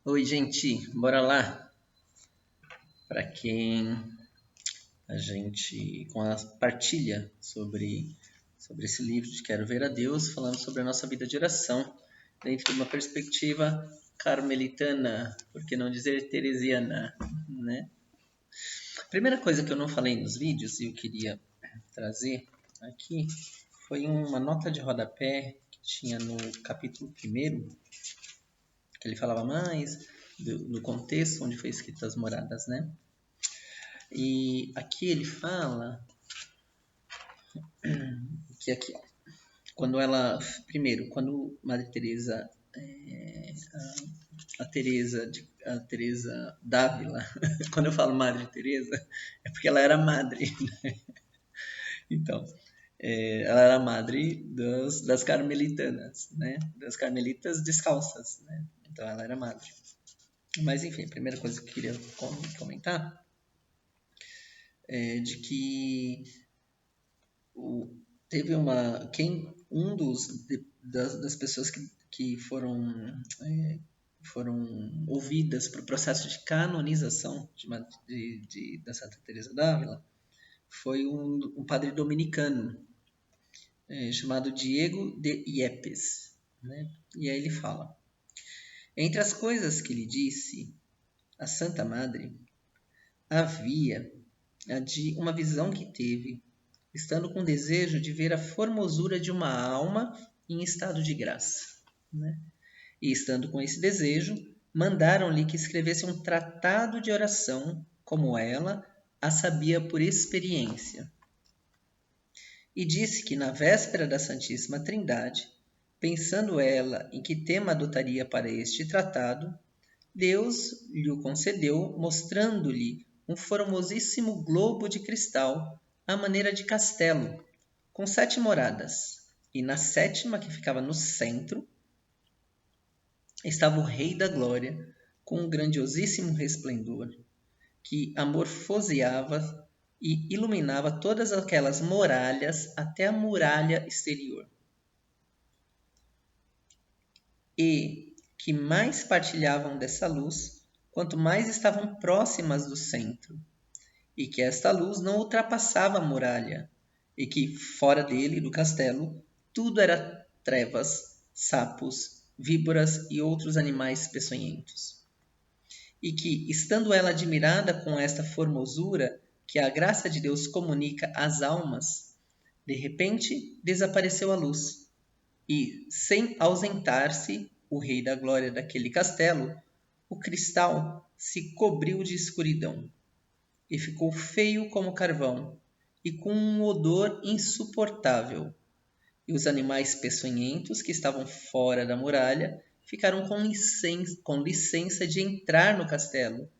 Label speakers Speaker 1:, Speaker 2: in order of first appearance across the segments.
Speaker 1: Oi, gente, bora lá. Para quem a gente com a partilha sobre esse livro de Quero Ver a Deus, falando sobre a nossa vida de oração, dentro de uma perspectiva carmelitana, por que não dizer teresiana, né? A primeira coisa que eu não falei nos vídeos e eu queria trazer aqui foi uma nota de rodapé que tinha no capítulo 1º, que ele falava mais do contexto onde foi escritas as moradas, né? E aqui ele fala que aqui, ó, quando Madre Teresa, a Teresa d'Ávila, quando eu falo Madre Teresa, é porque ela era madre, né? Então, ela era madre das carmelitanas, né? Das carmelitas descalças, né? Então ela era madre. Mas enfim, a primeira coisa que eu queria comentar é de que teve das pessoas que foram ouvidas para o processo de canonização da Santa Teresa d'Ávila foi um padre dominicano chamado Diego de Yepes, né? E aí ele fala: entre as coisas que lhe disse a Santa Madre havia a de uma visão que teve, estando com desejo de ver a formosura de uma alma em estado de graça, né? E estando com esse desejo, mandaram-lhe que escrevesse um tratado de oração, como ela a sabia por experiência. E disse que na véspera da Santíssima Trindade, pensando ela em que tema adotaria para este tratado, Deus lhe o concedeu, mostrando-lhe um formosíssimo globo de cristal à maneira de castelo, com 7 moradas, e na 7ª, que ficava no centro, estava o Rei da Glória, com um grandiosíssimo resplendor, que amorfoseava e iluminava todas aquelas muralhas até a muralha exterior. E que mais partilhavam dessa luz, quanto mais estavam próximas do centro, e que esta luz não ultrapassava a muralha, e que, fora dele, do castelo, tudo era trevas, sapos, víboras e outros animais peçonhentos. E que, estando ela admirada com esta formosura que a graça de Deus comunica às almas, de repente desapareceu a luz, e, sem ausentar-se o Rei da Glória daquele castelo, o cristal se cobriu de escuridão, e ficou feio como carvão, e com um odor insuportável. E os animais peçonhentos que estavam fora da muralha ficaram com licença de entrar no castelo,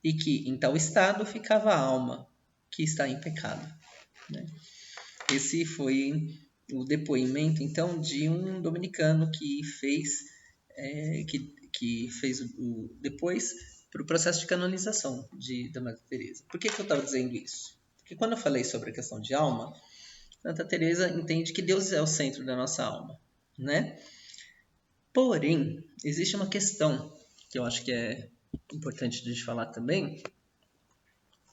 Speaker 1: e que em tal estado ficava a alma, que está em pecado, né? Esse foi o depoimento, então, de um dominicano que fez depois para o processo de canonização da Madre Teresa. Por que eu estava dizendo isso? Porque quando eu falei sobre a questão de alma, Santa Teresa entende que Deus é o centro da nossa alma, né? Porém, existe uma questão que eu acho que é importante de falar também,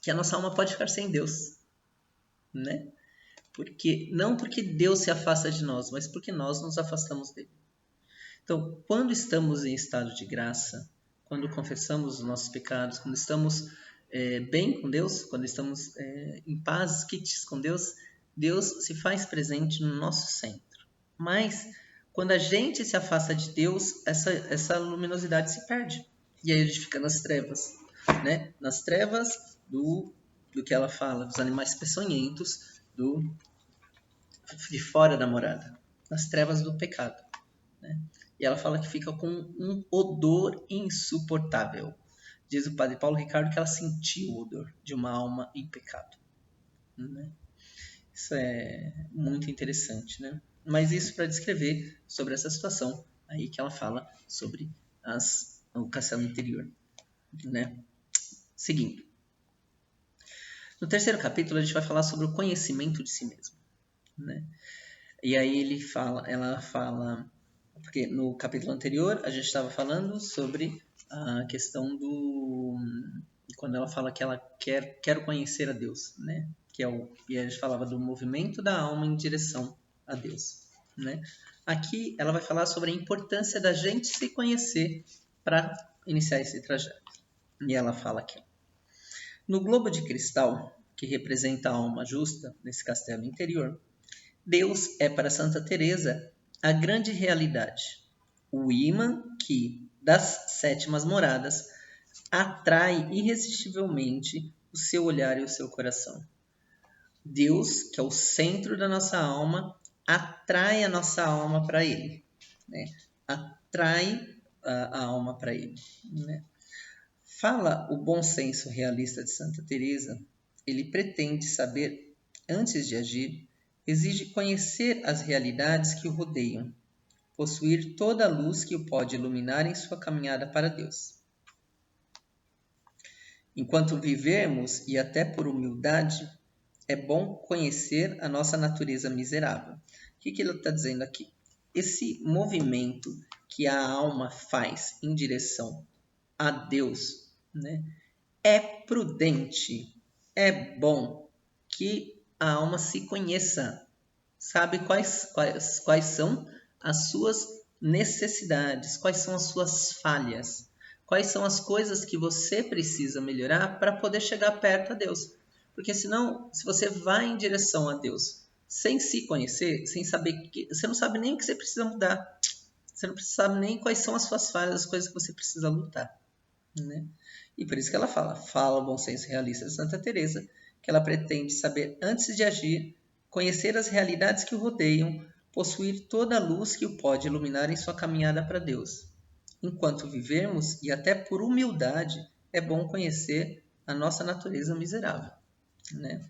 Speaker 1: que a nossa alma pode ficar sem Deus, né? Não porque Deus se afasta de nós, mas porque nós nos afastamos dele. Então, quando estamos em estado de graça, quando confessamos os nossos pecados, quando estamos bem com Deus, quando estamos em paz, quites com Deus, Deus se faz presente no nosso centro. Mas, quando a gente se afasta de Deus, essa luminosidade se perde. E aí a gente fica nas trevas, né? Nas trevas do que ela fala, dos animais peçonhentos, de fora da morada, nas trevas do pecado, né? E ela fala que fica com um odor insuportável. Diz o padre Paulo Ricardo que ela sentiu o odor de uma alma em pecado, né? Isso é muito interessante, né? Mas isso para descrever sobre essa situação aí que ela fala sobre o castelo interior, né? Seguindo. No 3º capítulo a gente vai falar sobre o conhecimento de si mesmo, né? E aí ela fala Porque no capítulo anterior a gente estava falando sobre a questão do... Quando ela fala que ela quer conhecer a Deus, né? E a gente falava do movimento da alma em direção a Deus, né? Aqui ela vai falar sobre a importância da gente se conhecer para iniciar esse trajeto. E ela fala aqui: no globo de cristal, que representa a alma justa nesse castelo interior, Deus é para Santa Teresa a grande realidade, o ímã que, das sétimas moradas, atrai irresistivelmente o seu olhar e o seu coração. Deus, que é o centro da nossa alma, atrai a nossa alma para Ele, né? Atrai a alma para Ele, né? Fala o bom senso realista de Santa Teresa, ele pretende saber antes de agir, exige conhecer as realidades que o rodeiam, possuir toda a luz que o pode iluminar em sua caminhada para Deus. Enquanto vivermos, e até por humildade, é bom conhecer a nossa natureza miserável. O que ele está dizendo aqui? Esse movimento que a alma faz em direção a Deus, né, é prudente, é bom que a alma se conheça, sabe quais são as suas necessidades, quais são as suas falhas, quais são as coisas que você precisa melhorar para poder chegar perto a Deus. Porque senão, se você vai em direção a Deus sem se conhecer, sem saber que você não sabe nem o que você precisa mudar, você não sabe nem quais são as suas falhas, as coisas que você precisa lutar, né? E por isso que ela fala o bom senso realista de Santa Teresa, que ela pretende saber antes de agir, conhecer as realidades que o rodeiam, possuir toda a luz que o pode iluminar em sua caminhada para Deus. Enquanto vivermos, e até por humildade, é bom conhecer a nossa natureza miserável, né?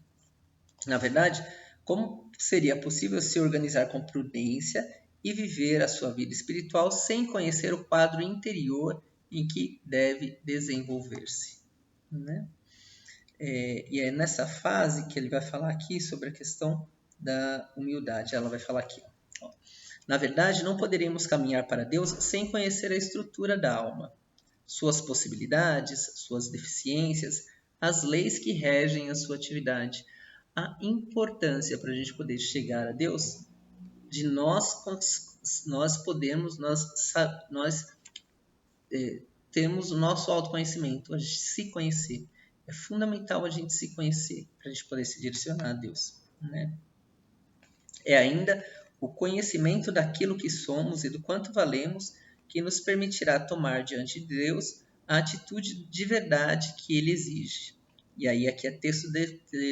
Speaker 1: Na verdade, como seria possível se organizar com prudência e viver a sua vida espiritual sem conhecer o quadro interior em que deve desenvolver-se, né? E é nessa fase que ele vai falar aqui sobre a questão da humildade. Ela vai falar aqui: ó, na verdade, não poderíamos caminhar para Deus sem conhecer a estrutura da alma, suas possibilidades, suas deficiências, as leis que regem a sua atividade, a importância para a gente poder chegar a Deus de nós podemos, nós temos o nosso autoconhecimento, a gente se conhecer. É fundamental a gente se conhecer para a gente poder se direcionar a Deus, né? É ainda o conhecimento daquilo que somos e do quanto valemos que nos permitirá tomar diante de Deus a atitude de verdade que Ele exige. E aí aqui é texto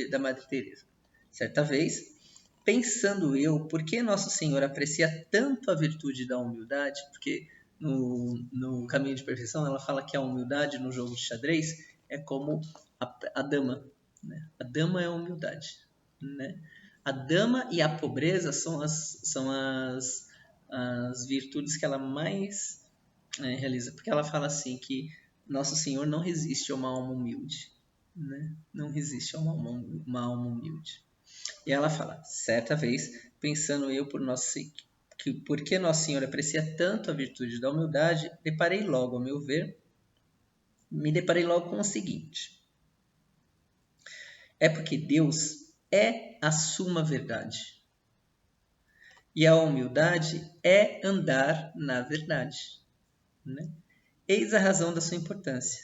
Speaker 1: da Madre Teresa. Certa vez, pensando eu, por que Nosso Senhor aprecia tanto a virtude da humildade? Porque no Caminho de Perfeição ela fala que a humildade no jogo de xadrez é como a dama, né? A dama é a humildade, né? A dama e a pobreza são as virtudes que ela mais realiza, porque ela fala assim que Nosso Senhor não resiste a uma alma humilde, né? Não resiste a uma alma humilde. E ela fala: certa vez, pensando eu por que Nosso Senhor aprecia tanto a virtude da humildade, me deparei logo com o seguinte: é porque Deus é a suma verdade. E a humildade é andar na verdade, né? Eis a razão da sua importância.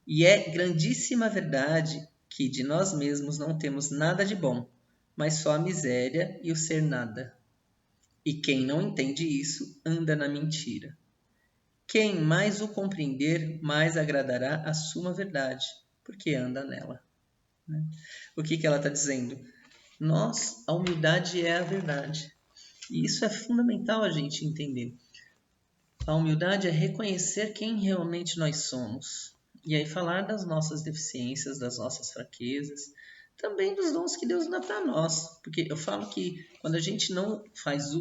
Speaker 1: E é grandíssima verdade que de nós mesmos não temos nada de bom, mas só a miséria e o ser nada. E quem não entende isso, anda na mentira. Quem mais o compreender, mais agradará a suma verdade, porque anda nela, né? O que ela está dizendo? A humildade é a verdade. E isso é fundamental a gente entender. A humildade é reconhecer quem realmente nós somos. E aí falar das nossas deficiências, das nossas fraquezas, também dos dons que Deus dá para nós. Porque eu falo que quando a gente não faz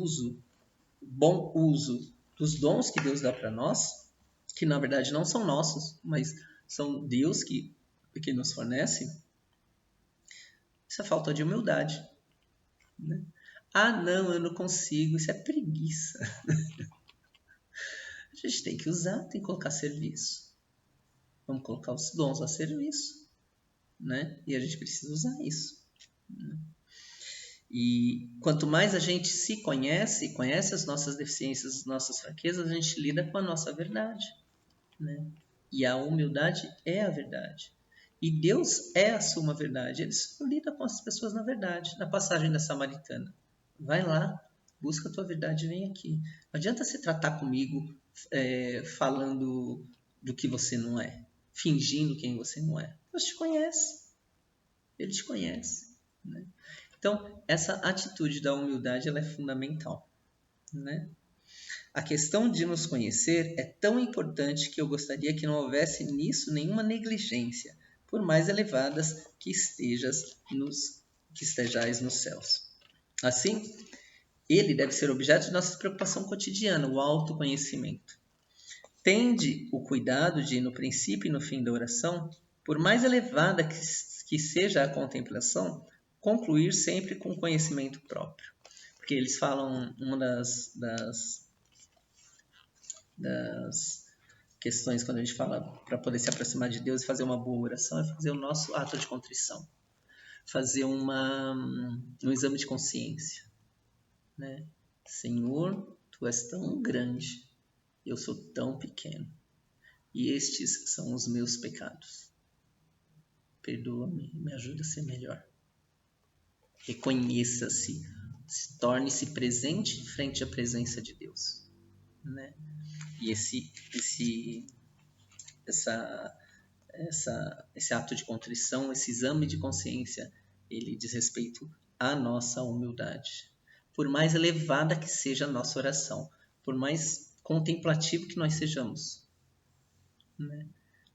Speaker 1: bom uso dos dons que Deus dá para nós, que na verdade não são nossos, mas são Deus que nos fornece, isso é falta de humildade, né? Ah, não, eu não consigo, isso é preguiça. A gente tem que usar, tem que colocar a serviço. Vamos colocar os dons a serviço, né? E a gente precisa usar isso. Né? E quanto mais a gente se conhece, conhece as nossas deficiências, as nossas fraquezas, a gente lida com a nossa verdade, né? E a humildade é a verdade. E Deus é a suma verdade. Ele só lida com as pessoas na verdade. Na passagem da Samaritana. Vai lá, busca a tua verdade e vem aqui. Não adianta se tratar comigo falando do que você não é. Fingindo quem você não é. Deus te conhece. Ele te conhece. Né? Então, essa atitude da humildade ela é fundamental. Né? A questão de nos conhecer é tão importante que eu gostaria que não houvesse nisso nenhuma negligência, por mais elevadas que estejais nos céus. Assim, ele deve ser objeto de nossa preocupação cotidiana, o autoconhecimento. Tende o cuidado de, no princípio e no fim da oração, por mais elevada que seja a contemplação, concluir sempre com conhecimento próprio. Porque eles falam, uma das questões quando a gente fala para poder se aproximar de Deus e fazer uma boa oração é fazer o nosso ato de contrição, fazer um exame de consciência, né? Senhor, tu és tão grande, eu sou tão pequeno e estes são os meus pecados. Perdoa-me, me ajuda a ser melhor. Reconheça-se, torne-se presente frente à presença de Deus, né? E esse ato de contrição, esse exame de consciência, ele diz respeito à nossa humildade. Por mais elevada que seja a nossa oração, por mais contemplativo que nós sejamos, né?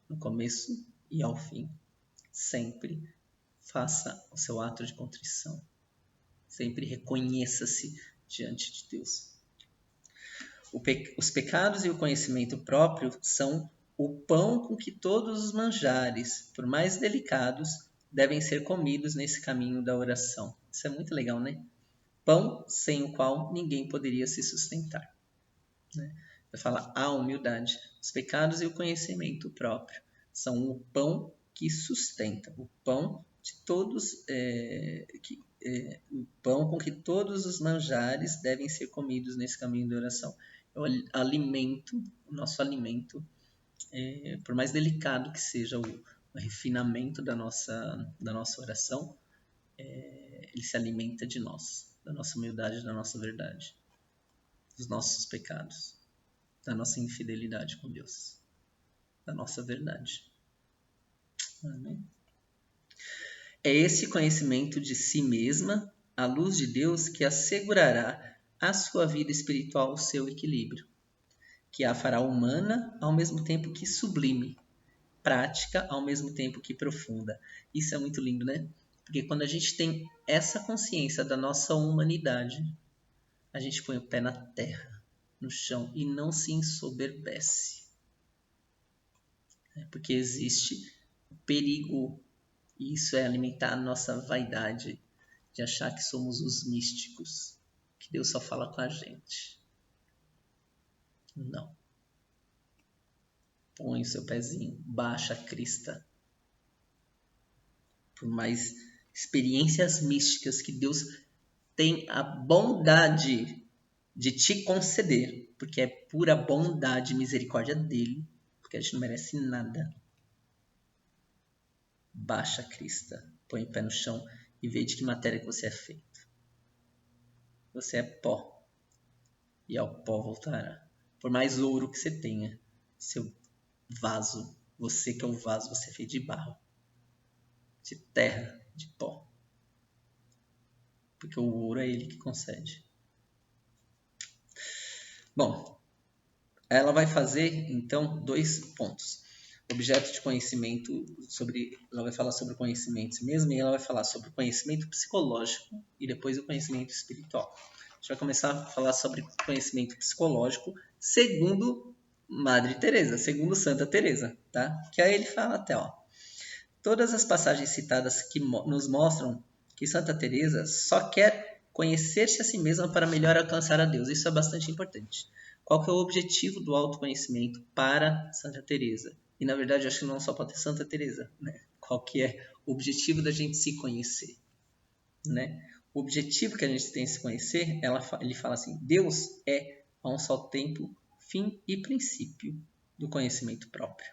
Speaker 1: No começo e ao fim, sempre faça o seu ato de contrição. Sempre reconheça-se diante de Deus. Os pecados e o conhecimento próprio são o pão com que todos os manjares, por mais delicados, devem ser comidos nesse caminho da oração. Isso é muito legal, né? Pão sem o qual ninguém poderia se sustentar. Né? Vai falar a humildade. Os pecados e o conhecimento próprio são o pão que sustenta, o pão de todos, o pão com que todos os manjares devem ser comidos nesse caminho da oração. O alimento, o nosso alimento, por mais delicado que seja o refinamento da nossa oração, ele se alimenta de nós, da nossa humildade, da nossa verdade, dos nossos pecados, da nossa infidelidade com Deus, da nossa verdade. Amém? É esse conhecimento de si mesma, à luz de Deus, que assegurará à sua vida espiritual o seu equilíbrio, que a fará humana ao mesmo tempo que sublime, prática ao mesmo tempo que profunda. Isso é muito lindo, né? Porque quando a gente tem essa consciência da nossa humanidade, a gente põe o pé na terra, no chão, e não se ensoberbece. Porque existe o perigo, e isso é alimentar a nossa vaidade, de achar que somos os místicos, que Deus só fala com a gente. Não. Põe o seu pezinho, baixa a crista. Por mais experiências místicas que Deus tem a bondade de te conceder, porque é pura bondade e misericórdia dele, porque a gente não merece nada. Baixa a crista, põe o pé no chão e vê de que matéria que você é feito. Você é pó, e ao pó voltará. Por mais ouro que você tenha, seu vaso, você que é o vaso, você é feito de barro, de terra, de pó. Porque o ouro é ele que concede. Bom, ela vai fazer, então, 2 pontos. Objeto de conhecimento, ela vai falar sobre o conhecimento mesmo, e ela vai falar sobre o conhecimento psicológico e depois o conhecimento espiritual. A gente vai começar a falar sobre conhecimento psicológico segundo Madre Teresa, segundo Santa Teresa, tá? Que aí ele fala até, todas as passagens citadas que nos mostram que Santa Teresa só quer conhecer-se a si mesma para melhor alcançar a Deus. Isso é bastante importante. qual que é o objetivo do autoconhecimento para Santa Teresa. E na verdade, eu acho que não só para ter Santa Teresa, né? Qual que é o objetivo da gente se conhecer, né? O objetivo que a gente tem de se conhecer, ele fala assim, Deus é, a um só tempo, fim e princípio do conhecimento próprio.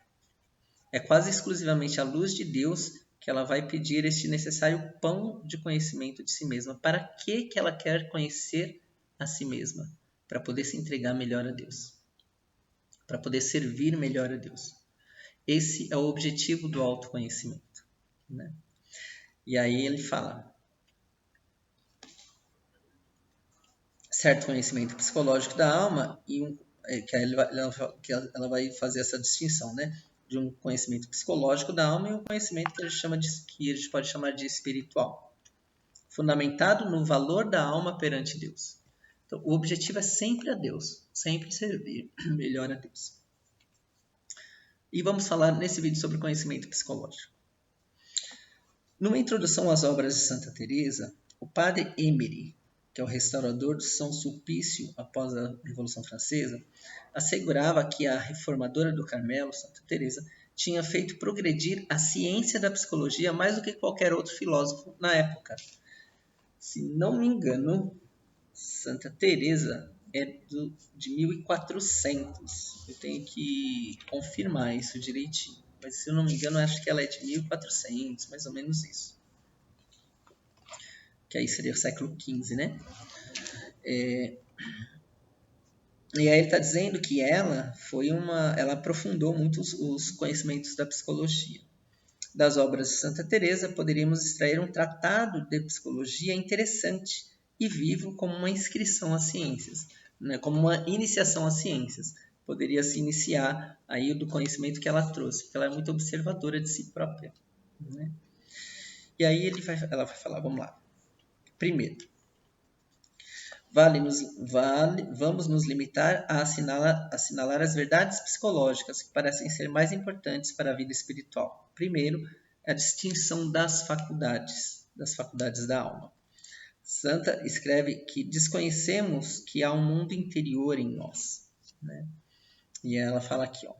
Speaker 1: É quase exclusivamente a luz de Deus que ela vai pedir este necessário pão de conhecimento de si mesma. Para que ela quer conhecer a si mesma? Para poder se entregar melhor a Deus. Para poder servir melhor a Deus. Esse é o objetivo do autoconhecimento, né? E aí ele fala, certo conhecimento psicológico da alma, e ela vai fazer essa distinção, né? De um conhecimento psicológico da alma e um conhecimento que a gente pode chamar de espiritual, fundamentado no valor da alma perante Deus. Então, o objetivo é sempre a Deus, sempre servir melhor a Deus. E vamos falar nesse vídeo sobre o conhecimento psicológico. Numa introdução às obras de Santa Teresa, o padre Emery, que é o restaurador de São Sulpício após a Revolução Francesa, assegurava que a reformadora do Carmelo, Santa Teresa, tinha feito progredir a ciência da psicologia mais do que qualquer outro filósofo na época. Se não me engano, Santa Teresa é de 1400. Eu tenho que confirmar isso direitinho. Mas se eu não me engano, eu acho que ela é de 1400, mais ou menos isso. Que aí seria o século XV, né? E aí ele está dizendo que ela aprofundou muito os conhecimentos da psicologia. Das obras de Santa Teresa, poderíamos extrair um tratado de psicologia interessante e vivo como uma inscrição às ciências, né? Como uma iniciação às ciências. Poderia se iniciar aí do conhecimento que ela trouxe, porque ela é muito observadora de si própria, né? E aí ela vai falar, vamos lá. Primeiro, vamos nos limitar a assinalar as verdades psicológicas que parecem ser mais importantes para a vida espiritual. Primeiro, a distinção das faculdades da alma. Santa escreve que desconhecemos que há um mundo interior em nós, né? E ela fala aqui, ó,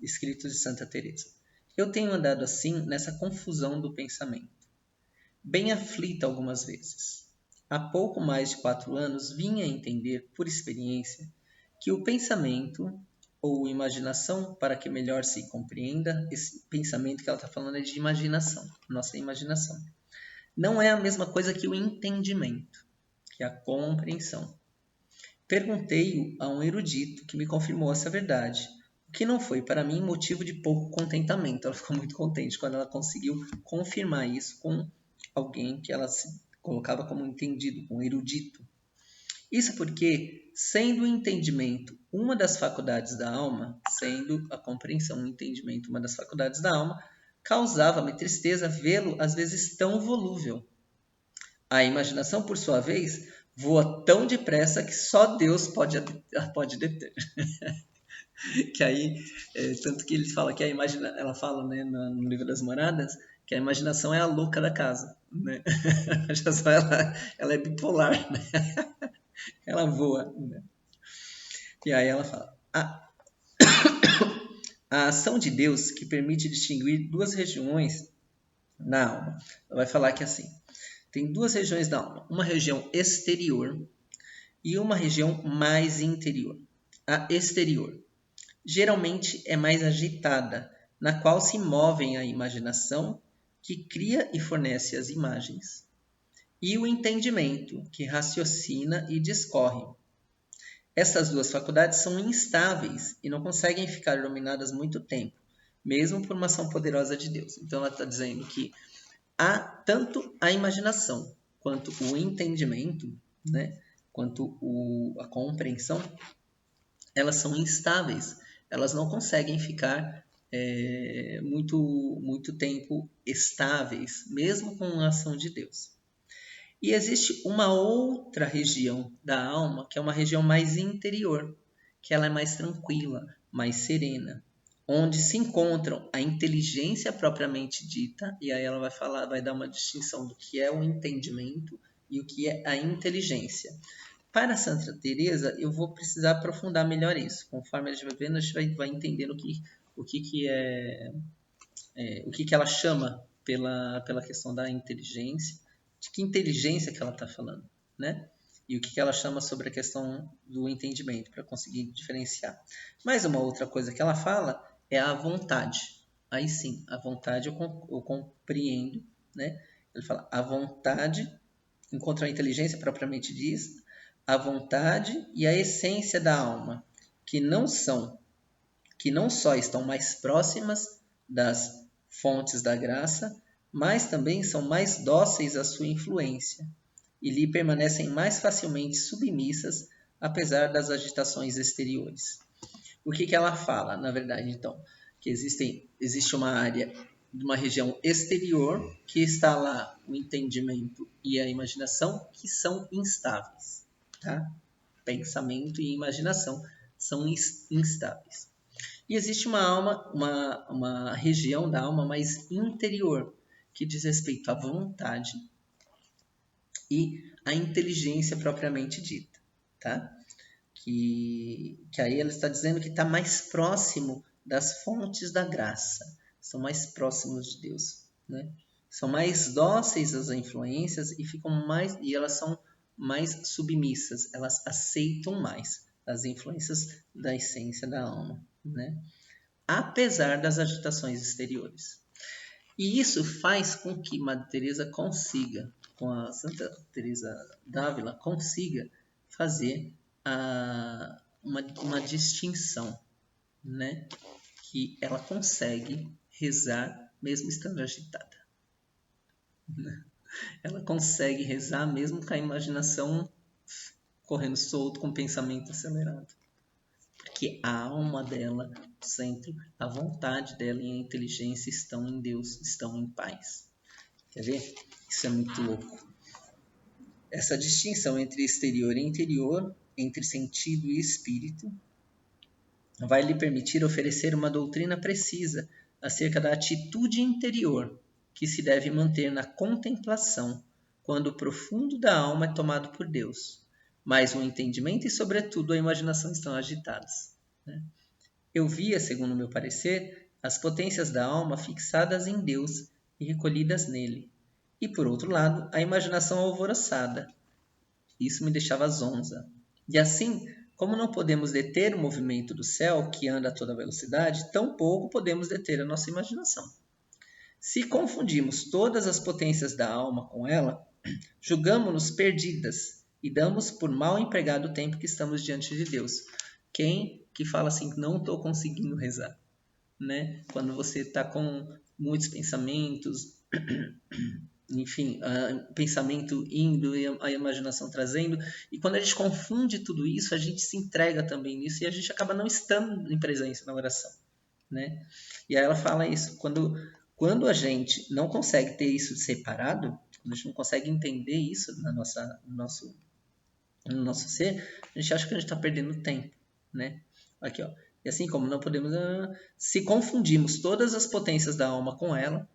Speaker 1: escritos de Santa Teresa. Eu tenho andado assim nessa confusão do pensamento, bem aflita algumas vezes. Há pouco mais de 4 anos vinha a entender, por experiência, que o pensamento ou imaginação, para que melhor se compreenda, esse pensamento que ela está falando é de imaginação, nossa imaginação, não é a mesma coisa que o entendimento, que é a compreensão. Perguntei-o a um erudito que me confirmou essa verdade, o que não foi para mim motivo de pouco contentamento. Ela ficou muito contente quando ela conseguiu confirmar isso com alguém que ela se colocava como entendido, um erudito. Isso porque, sendo o entendimento uma das faculdades da alma, sendo a compreensão, o entendimento uma das faculdades da alma, causava-me tristeza vê-lo às vezes tão volúvel. A imaginação, por sua vez, voa tão depressa que só Deus pode deter. Que aí, tanto que ele fala que ela fala, né, no Livro das Moradas, que a imaginação é a louca da casa, né? A imaginação, ela é bipolar, né? Ela voa, né? E aí ela fala, a ação de Deus que permite distinguir 2 regiões na alma. Ela vai falar que assim, tem 2 regiões da alma, uma região exterior e uma região mais interior. A exterior geralmente é mais agitada, na qual se movem a imaginação, que cria e fornece as imagens, e o entendimento, que raciocina e discorre. Essas 2 faculdades são instáveis e não conseguem ficar dominadas muito tempo, mesmo por uma ação poderosa de Deus. Então ela está dizendo que há tanto a imaginação quanto o entendimento, né, quanto a compreensão, elas são instáveis. Elas não conseguem ficar muito tempo estáveis, mesmo com a ação de Deus. E existe uma outra região da alma, que é uma região mais interior, que ela é mais tranquila, mais serena, onde se encontram a inteligência propriamente dita, e aí ela vai dar uma distinção do que é o entendimento e o que é a inteligência. Para Santa Teresa, eu vou precisar aprofundar melhor isso. Conforme a gente vai vendo, a gente vai entendendo o que ela chama pela questão da inteligência, de que inteligência que ela está falando, né? E o que ela chama sobre a questão do entendimento, para conseguir diferenciar. Mas uma outra coisa que ela fala é a vontade. Aí sim, a vontade eu compreendo, né? Ele fala, a vontade, enquanto a inteligência propriamente diz, a vontade e a essência da alma, que não só estão mais próximas das fontes da graça, mas também são mais dóceis à sua influência e lhe permanecem mais facilmente submissas, apesar das agitações exteriores. O que ela fala, na verdade, então? Que existe uma área, uma região exterior, que está lá o entendimento e a imaginação, que são instáveis. Tá? Pensamento e imaginação são instáveis. E existe uma região da alma mais interior, que diz respeito à vontade e à inteligência propriamente dita, tá? Que aí ela está dizendo que está mais próximo das fontes da graça, são mais próximos de Deus, né? São mais dóceis às influências e elas são mais submissas, elas aceitam mais as influências da essência da alma, né? Apesar das agitações exteriores. E isso faz com que Madre Teresa consiga, com a Santa Teresa d'Ávila, consiga fazer uma distinção, né? Que ela consegue rezar mesmo estando agitada. Ela consegue rezar mesmo com a imaginação correndo solto, com o pensamento acelerado. Porque a alma dela, o centro, a vontade dela e a inteligência estão em Deus, estão em paz. Quer ver? Isso é muito louco. Essa distinção entre exterior e interior, entre sentido e espírito, vai lhe permitir oferecer uma doutrina precisa acerca da atitude interior que se deve manter na contemplação quando o profundo da alma é tomado por Deus, mas o entendimento e, sobretudo, a imaginação estão agitadas. Eu via, segundo o meu parecer, as potências da alma fixadas em Deus e recolhidas nele, e, por outro lado, a imaginação alvoroçada. Isso me deixava zonza. E assim, como não podemos deter o movimento do céu, que anda a toda velocidade, tampouco podemos deter a nossa imaginação. Se confundimos todas as potências da alma com ela, julgamo-nos perdidas e damos por mal empregado o tempo que estamos diante de Deus. Quem que fala assim, não estou conseguindo rezar, né? Quando você está com muitos pensamentos, enfim, pensamento indo e a imaginação trazendo, e quando a gente confunde tudo isso, a gente se entrega também nisso e a gente acaba não estando em presença na oração, né? E aí ela fala isso, quando a gente não consegue ter isso separado, quando a gente não consegue entender isso no nosso ser, a gente acha que a gente está perdendo tempo, né? Aqui, ó. E assim como não podemos, se confundimos todas as potências da alma com ela,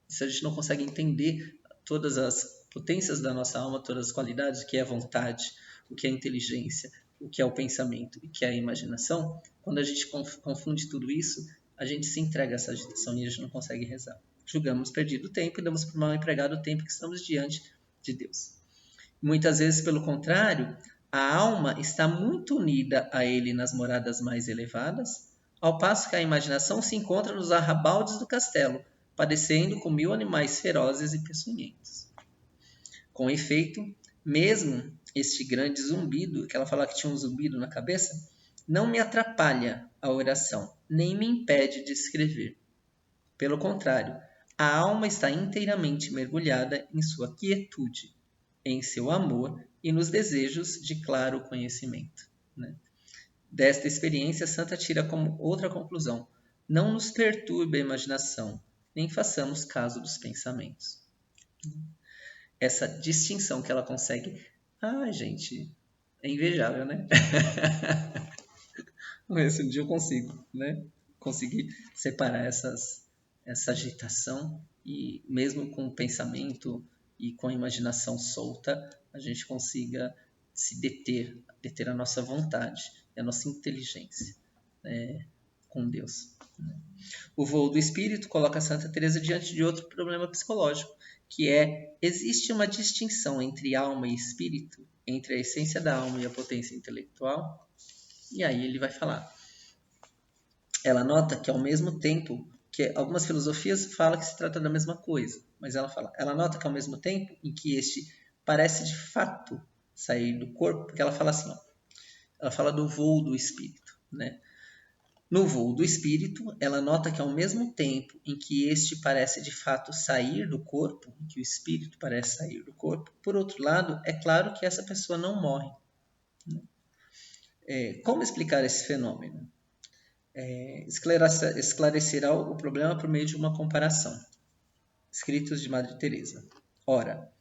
Speaker 1: se a gente não consegue entender todas as potências da nossa alma, todas as qualidades, o que é a vontade, o que é a inteligência, o que é o pensamento e o que é a imaginação, quando a gente confunde tudo isso, a gente se entrega a essa agitação e a gente não consegue rezar. Julgamos perdido o tempo e damos por mal empregado o tempo que estamos diante de Deus. Muitas vezes, pelo contrário, a alma está muito unida a Ele nas moradas mais elevadas, ao passo que a imaginação se encontra nos arrabaldes do castelo, padecendo com 1000 animais ferozes e peçonhentos. Com efeito, mesmo este grande zumbido, que ela fala que tinha um zumbido na cabeça, não me atrapalha a oração, nem me impede de escrever. Pelo contrário, a alma está inteiramente mergulhada em sua quietude, em seu amor e nos desejos de claro conhecimento, né? Desta experiência, a Santa tira como outra conclusão: não nos perturbe a imaginação, nem façamos caso dos pensamentos. Essa distinção que ela consegue, gente, é invejável, né? Esse dia eu consigo, né? Conseguir separar essa agitação e mesmo com o pensamento e com a imaginação solta, a gente consiga se deter a nossa vontade e a nossa inteligência com Deus. O voo do espírito coloca Santa Teresa diante de outro problema psicológico, que existe uma distinção entre alma e espírito, entre a essência da alma e a potência intelectual? E aí ele vai falar. Ela nota que ao mesmo tempo que algumas filosofias falam que se trata da mesma coisa, mas ela nota que ao mesmo tempo em que este parece de fato sair do corpo, porque ela fala assim, ela fala do voo do espírito, né? No voo do espírito, ela nota que ao mesmo tempo em que este parece de fato sair do corpo, em que o espírito parece sair do corpo, por outro lado, é claro que essa pessoa não morre. Como explicar esse fenômeno? Esclarecerá o problema por meio de uma comparação. Escritos de Madre Teresa. Ora,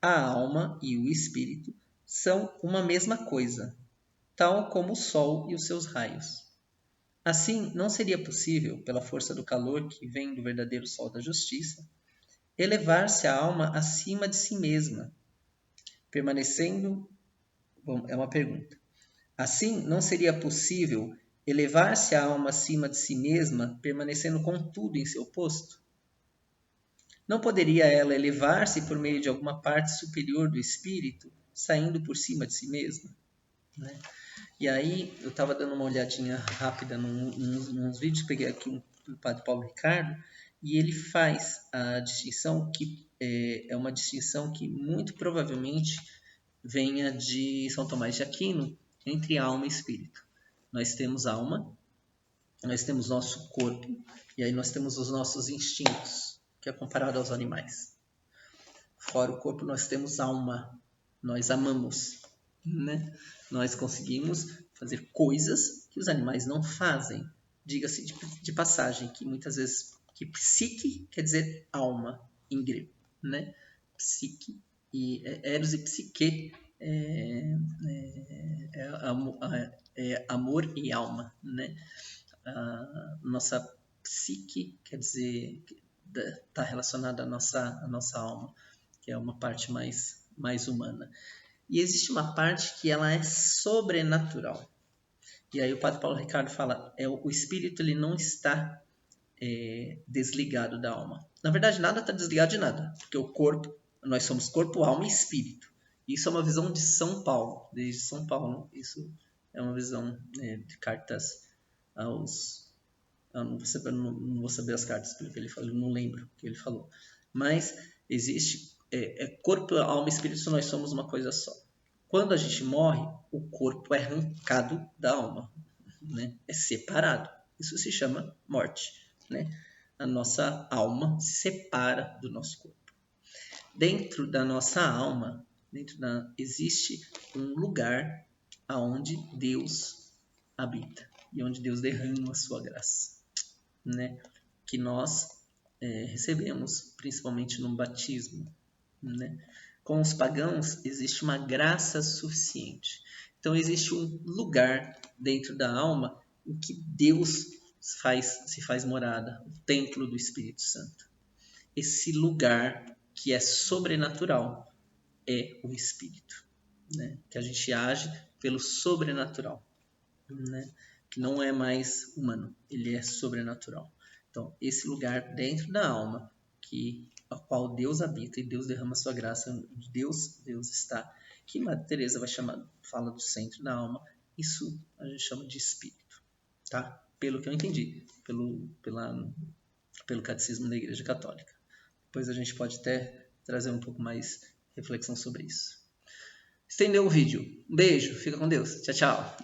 Speaker 1: a alma e o espírito são uma mesma coisa, tal como o sol e os seus raios. Assim, não seria possível, pela força do calor que vem do verdadeiro sol da justiça, elevar-se a alma acima de si mesma, permanecendo... Bom, é uma pergunta. Assim, não seria possível elevar-se a alma acima de si mesma, permanecendo contudo em seu posto? Não poderia ela elevar-se por meio de alguma parte superior do espírito, saindo por cima de si mesma? Né? E aí, eu estava dando uma olhadinha rápida nos vídeos, peguei aqui do Padre Paulo Ricardo, e ele faz a distinção que é uma distinção que muito provavelmente venha de São Tomás de Aquino, entre alma e espírito. Nós temos alma, nós temos nosso corpo, e aí nós temos os nossos instintos, que é comparado aos animais. Fora o corpo, nós temos alma, nós amamos, né? Nós conseguimos fazer coisas que os animais não fazem. Diga-se de passagem que muitas vezes que psique quer dizer alma em grego, né? Psique e eros e psique amor e alma, né? A nossa psique quer dizer está relacionada à nossa alma, que é uma parte mais humana. E existe uma parte que ela é sobrenatural. E aí o Padre Paulo Ricardo fala, o espírito ele não está desligado da alma. Na verdade, nada está desligado de nada, porque o corpo, nós somos corpo, alma e espírito. Isso é uma visão de São Paulo, desde São Paulo. Isso é uma visão de cartas aos... Eu não vou saber as cartas pelo que ele falou, eu não lembro o que ele falou. Mas existe corpo, alma e espírito, nós somos uma coisa só. Quando a gente morre, o corpo é arrancado da alma, né? É separado. Isso se chama morte, né? A nossa alma se separa do nosso corpo. Dentro da nossa alma, existe um lugar aonde Deus habita e onde Deus derrama a sua graça, né? Que nós recebemos, principalmente no batismo, né? Com os pagãos existe uma graça suficiente. Então existe um lugar dentro da alma em que Deus se faz morada, o templo do Espírito Santo. Esse lugar que é sobrenatural é o Espírito, né? Que a gente age pelo sobrenatural, né? Que não é mais humano, ele é sobrenatural. Então esse lugar dentro da alma a qual Deus habita e Deus derrama sua graça, onde Deus está, que Madre Teresa fala do centro da alma, isso a gente chama de espírito, tá? Pelo que eu entendi, pelo Catecismo da Igreja Católica. Depois a gente pode até trazer um pouco mais reflexão sobre isso. Estendeu o vídeo. Um beijo, fica com Deus. Tchau, tchau.